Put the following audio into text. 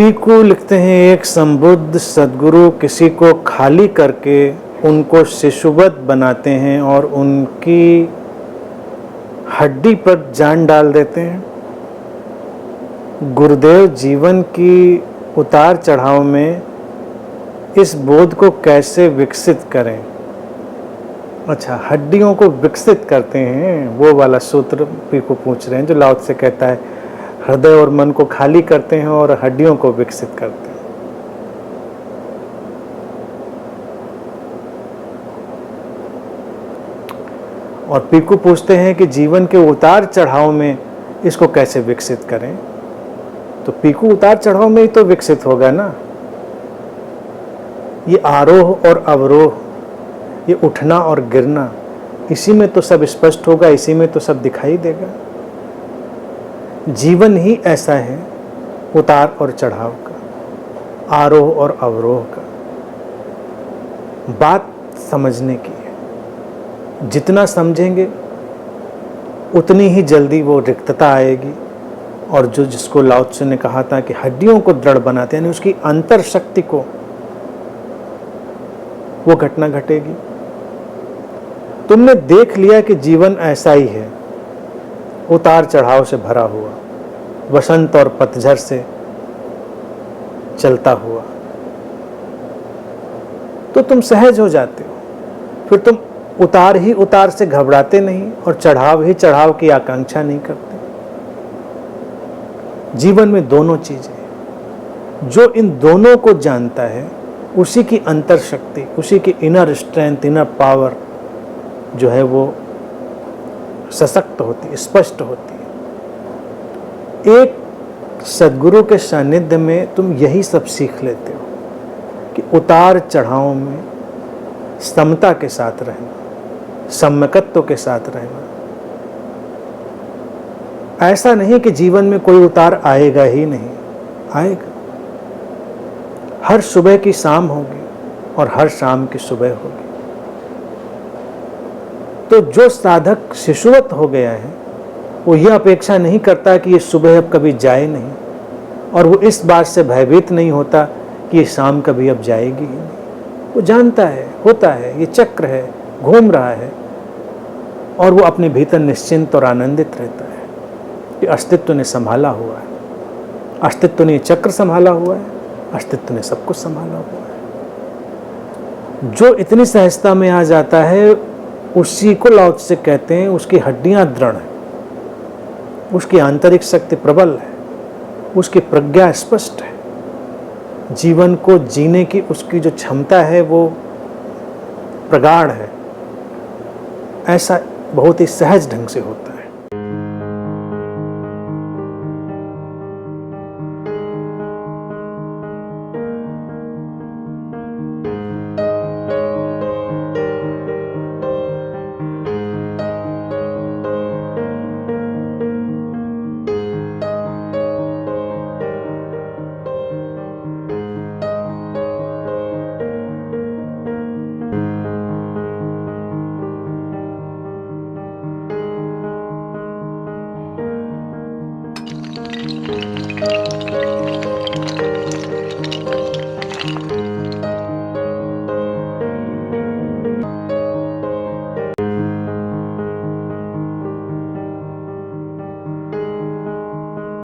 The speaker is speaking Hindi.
पीकू लिखते हैं, एक संबुद्ध सद्गुरु किसी को खाली करके उनको शिशुवत बनाते हैं और उनकी हड्डी पर जान डाल देते हैं। गुरुदेव जीवन की उतार चढ़ाव में इस बोध को कैसे विकसित करें? अच्छा, हड्डियों को विकसित करते हैं, वो वाला सूत्र पीकू पूछ रहे हैं जो लाओ से कहता है हृदय और मन को खाली करते हैं और हड्डियों को विकसित करते हैं। और पीकू पूछते हैं कि जीवन के उतार चढ़ाव में इसको कैसे विकसित करें? तो पीकू उतार चढ़ाव में ही तो विकसित होगा ना। ये आरोह और अवरोह, ये उठना और गिरना, इसी में तो सब स्पष्ट होगा, इसी में तो सब दिखाई देगा। जीवन ही ऐसा है, उतार और चढ़ाव का, आरोह और अवरोह का। बात समझने की है, जितना समझेंगे उतनी ही जल्दी वो रिक्तता आएगी। और जो जिसको लाओ त्से ने कहा था कि हड्डियों को दृढ़ बनाते हैं, यानी उसकी अंतर शक्ति को, वो घटना घटेगी। तुमने देख लिया कि जीवन ऐसा ही है, उतार चढ़ाव से भरा हुआ, वसंत और पतझड़ से चलता हुआ, तो तुम सहज हो जाते हो। फिर तुम उतार ही उतार से घबराते नहीं और चढ़ाव ही चढ़ाव की आकांक्षा नहीं करते। जीवन में दोनों चीजें, जो इन दोनों को जानता है उसी की अंतर शक्ति, उसी की इनर स्ट्रेंथ, इनर पावर जो है वो सशक्त होती है, स्पष्ट होती है। एक सद्गुरु के सानिध्य में तुम यही सब सीख लेते हो कि उतार चढ़ाव में समता के साथ रहना, सम्यकत्व के साथ रहना। ऐसा नहीं कि जीवन में कोई उतार आएगा ही नहीं, आएगा। हर सुबह की शाम होगी और हर शाम की सुबह होगी। तो जो साधक शिशुवत हो गया है वो यह अपेक्षा नहीं करता कि ये सुबह अब कभी जाए नहीं, और वो इस बात से भयभीत नहीं होता कि ये शाम कभी अब जाएगी ही नहीं। वो जानता है, होता है, ये चक्र है, घूम रहा है, और वो अपने भीतर निश्चिंत और आनंदित रहता है कि अस्तित्व ने संभाला हुआ है, अस्तित्व ने चक्र संभाला हुआ है, अस्तित्व ने सब कुछ संभाला हुआ है। जो इतनी सहजता में आ जाता है उसी को लाओ त्से कहते हैं उसकी हड्डियां दृढ़ हैं, उसकी आंतरिक शक्ति प्रबल है, उसकी प्रज्ञा स्पष्ट है, जीवन को जीने की उसकी जो क्षमता है वो प्रगाढ़ है। ऐसा बहुत ही सहज ढंग से होता है।